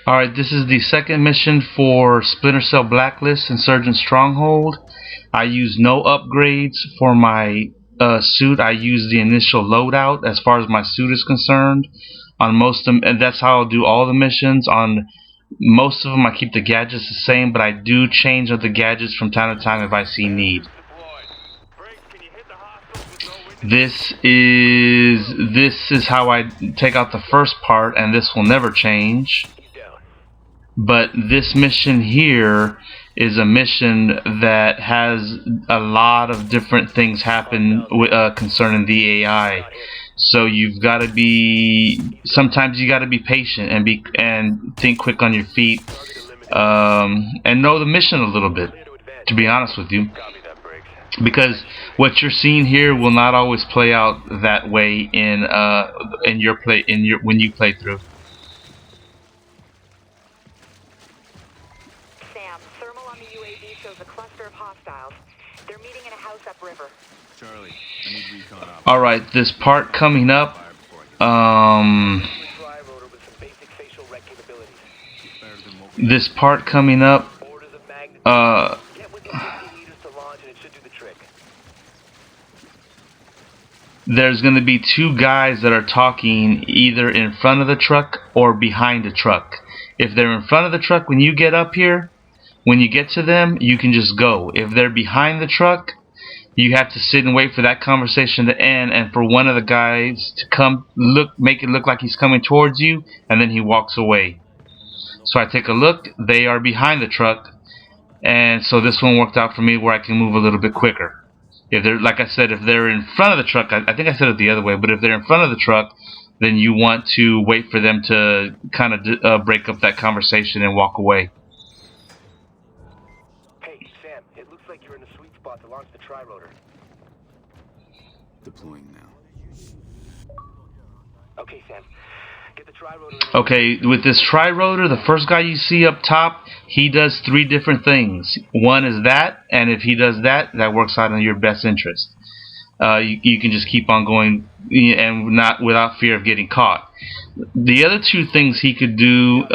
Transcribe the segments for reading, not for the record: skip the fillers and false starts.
Alright, this is the second mission for Splinter Cell BlackList Insurgent StrongHold. I use no upgrades for my suit. I use the initial loadout as far as my suit is concerned. On most of them, and that's how I'll do all the missions. On most of them I keep the gadgets the same, but I do change up the gadgets from time to time if I see need. This is how I take out the first part, and this will never change. But this mission here is a mission that has a lot of different things happen concerning the AI. So you've got to be, sometimes you got to be patient and think quick on your feet, and know the mission a little bit, to be honest with you, because what you're seeing here will not always play out that way when you play through. Thermal on the UAV shows a cluster of hostiles. They're meeting in a house upriver. Charlie, I need recon op. Alright, this part coming up, this part coming up, there's going to be two guys that are talking either in front of the truck or behind the truck. If they're in front of the truck, when you get up here, when you get to them, you can just go. If they're behind the truck, you have to sit and wait for that conversation to end and for one of the guys to come make it look like he's coming towards you, and then he walks away. So I take a look, they are behind the truck, and so this one worked out for me where I can move a little bit quicker. If they're, like I said, if they're in front of the truck, I think I said it the other way, but if they're in front of the truck, then you want to wait for them to kind of break up that conversation and walk away. It looks like you're in the sweet spot to launch the tri-rotor. Deploying now. Okay, Sam. Get the tri-rotor. Okay, with this tri-rotor, the first guy you see up top, he does three different things. One is that, and if he does that, that works out in your best interest. You can just keep on going and not without fear of getting caught. The other two things he could do,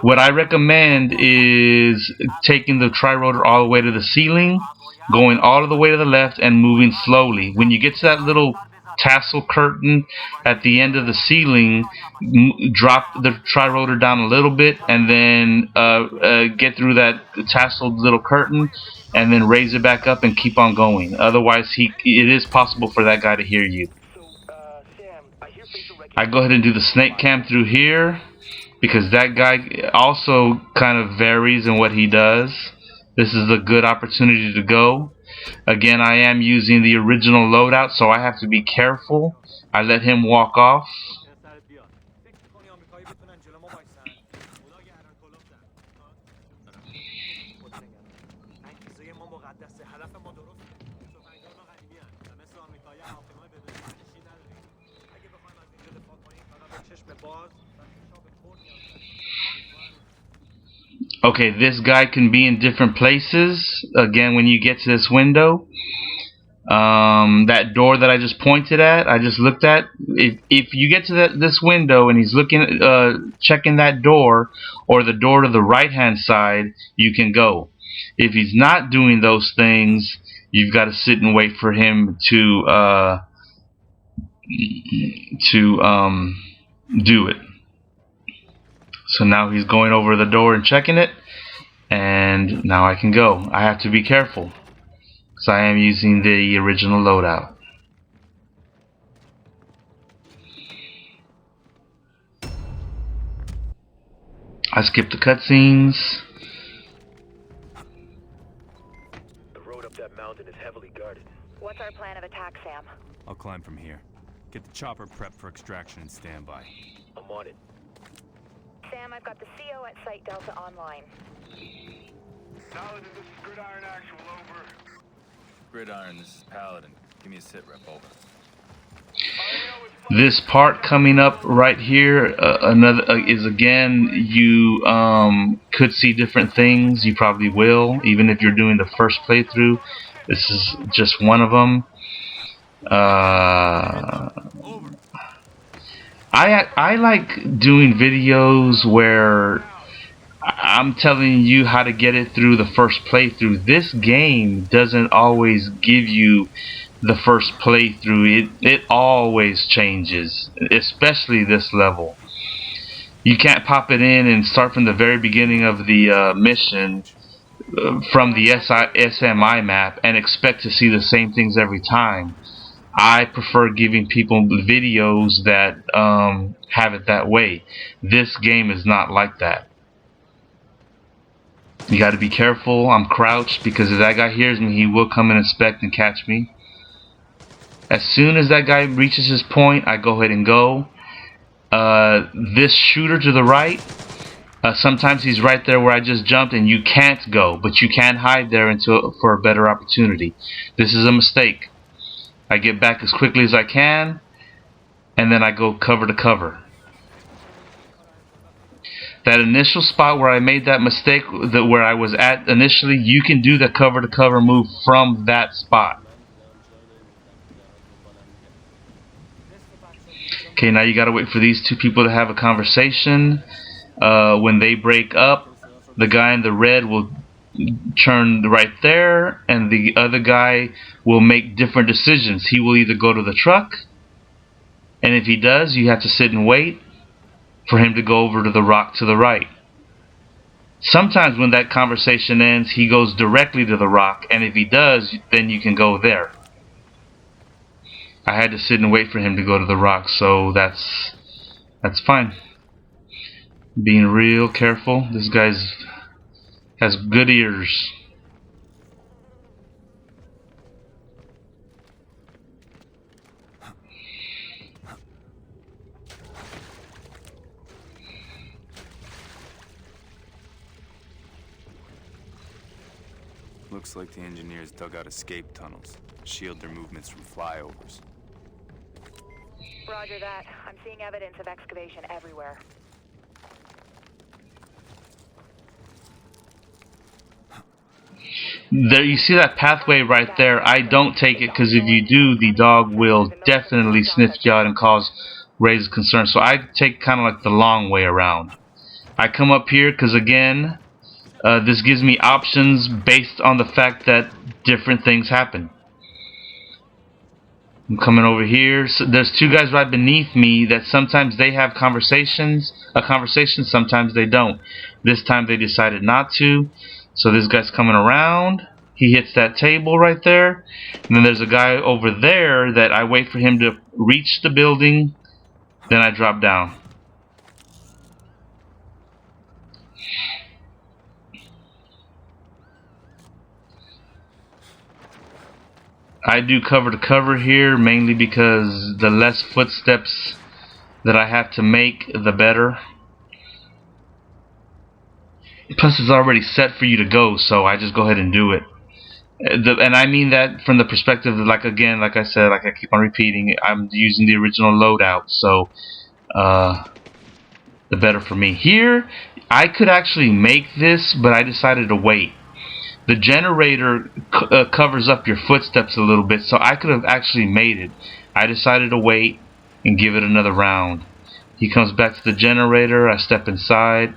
what I recommend is taking the tri-rotor all the way to the ceiling, going all the way to the left and moving slowly. When you get to that little tassel curtain at the end of the ceiling, drop the tri-rotor down a little bit and then get through that tasseled little curtain and then raise it back up and keep on going. Otherwise, it is possible for that guy to hear you. I go ahead and do the snake cam through here because that guy also kind of varies in what he does. This is a good opportunity to go. Again, I am using the original loadout, so I have to be careful. I let him walk off. Okay, this guy can be in different places. Again, when you get to this window, that door that I just pointed at, I just looked at. If you get to this window and he's looking, checking that door or the door to the right-hand side, you can go. If he's not doing those things, you've got to sit and wait for him to do it. So now he's going over the door and checking it, and now I can go. I have to be careful because I am using the original loadout. I skipped the cutscenes. The road up that mountain is heavily guarded. What's our plan of attack, Sam? I'll climb from here. Get the chopper prepped for extraction and standby. I'm on it. Sam, I've got the CO at Site Delta online. Paladin, this is Gridiron Actual, over. Gridiron, this is Paladin. Give me a sit rep, over. This part coming up right here, is again, you could see different things. You probably will, even if you're doing the first playthrough. This is just one of them. I like doing videos where I'm telling you how to get it through the first playthrough. This game doesn't always give you the first playthrough. It always changes, especially this level. You can't pop it in and start from the very beginning of the mission from the SMI map and expect to see the same things every time. I prefer giving people videos that have it that way. This game is not like that. You got to be careful. I'm crouched because if that guy hears me, he will come and inspect and catch me. As soon as that guy reaches his point, I go ahead and go. This shooter to the right, sometimes he's right there where I just jumped and you can't go, but you can hide there until for a better opportunity. This is a mistake. I get back as quickly as I can, and then I go cover to cover. That initial spot where I made that mistake, where I was at initially, you can do the cover to cover move from that spot. Okay, now you gotta wait for these two people to have a conversation. When they break up, the guy in the red will turn right there, and the other guy will make different decisions. He will either go to the truck, and if he does, you have to sit and wait for him to go over to the rock to the right. Sometimes when that conversation ends, he goes directly to the rock, and if he does, then you can go there. I had to sit and wait for him to go to the rock, so that's fine. Being real careful. This guy's has good ears. Looks like the engineers dug out escape tunnels, shield their movements from flyovers. Roger that. I'm seeing evidence of excavation everywhere. There, you see that pathway right there. I don't take it because if you do, the dog will definitely sniff you out and raise concern. So I take kind of like the long way around. I come up here because again, this gives me options based on the fact that different things happen. I'm coming over here. So there's two guys right beneath me that sometimes they have conversations, sometimes they don't. This time they decided not to. So this guy's coming around. He hits that table right there. And then there's a guy over there that I wait for him to reach the building. Then I drop down. I do cover to cover here mainly because the less footsteps that I have to make, the better. Plus it's already set for you to go, so I just go ahead and do it. And I mean that from the perspective of, like, again, like I said, like I keep on repeating, I'm using the original loadout, so the better for me. Here, I could actually make this, but I decided to wait. The generator covers up your footsteps a little bit, so I could have actually made it. I decided to wait and give it another round. He comes back to the generator, I step inside.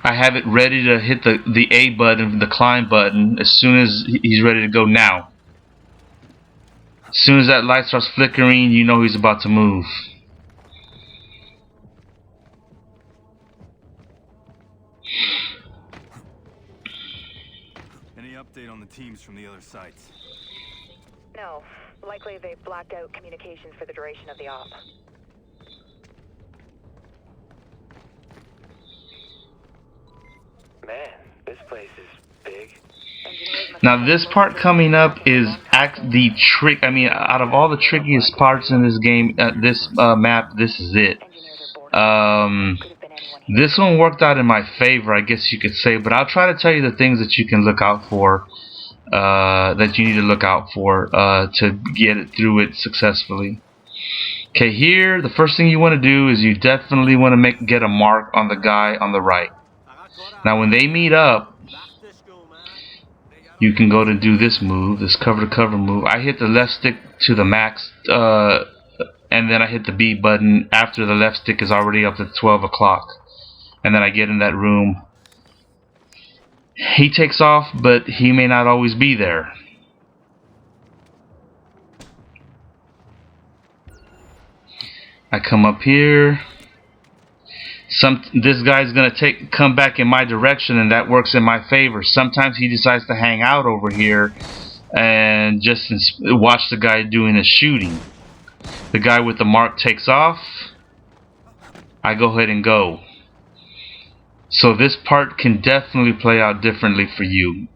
I have it ready to hit the A button, the climb button, as soon as he's ready to go now. As soon as that light starts flickering, you know he's about to move. Any update on the teams from the other sites? No. Likely they blacked out communications for the duration of the op. Man, this place is big. Now this part coming up is the trick. I mean, out of all the trickiest parts in this game, this map, this is it. This one worked out in my favor, I guess you could say. But I'll try to tell you the things that you can look out for. that you need to look out for to get it through it successfully. Okay, here the first thing you want to do is you definitely want to get a mark on the guy on the right. Now when they meet up, you can go to do this move, this cover to cover move. I hit the left stick to the max, and then I hit the B button after the left stick is already up to 12 o'clock. And then I get in that room. He takes off, but he may not always be there. I come up here. This guy's gonna come back in my direction, and that works in my favor. Sometimes he decides to hang out over here and just watch the guy doing the shooting. The guy with the mark takes off. I go ahead and go. So this part can definitely play out differently for you.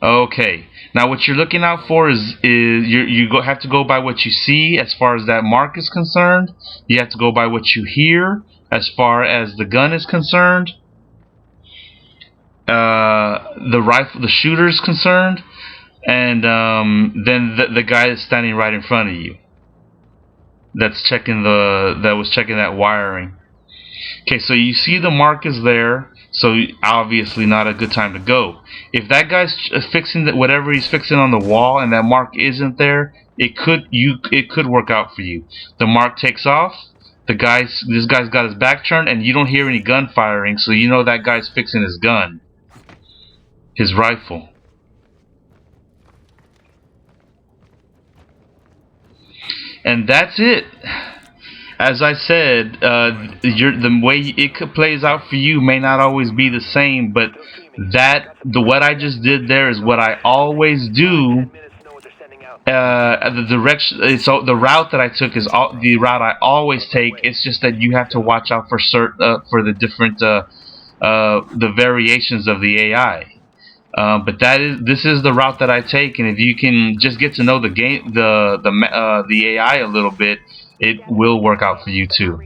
Okay. Now what you're looking out for is have to go by what you see as far as that mark is concerned. You have to go by what you hear as far as the gun is concerned. The shooter is concerned, and then the guy is standing right in front of you. That was checking that wiring. Okay, so you see the mark is there, so obviously not a good time to go. If that guy's fixing whatever he's fixing on the wall and that mark isn't there, it could work out for you. The mark takes off. This guy's got his back turned, and you don't hear any gun firing, so you know that guy's fixing his gun, his rifle. And that's it. As I said, the way it plays out for you may not always be the same, but what I just did there is what I always do. The route that I took is the route I always take. It's just that you have to watch out for the different the variations of the AI. But this is the route that I take, and if you can just get to know the AI a little bit, it will work out for you too.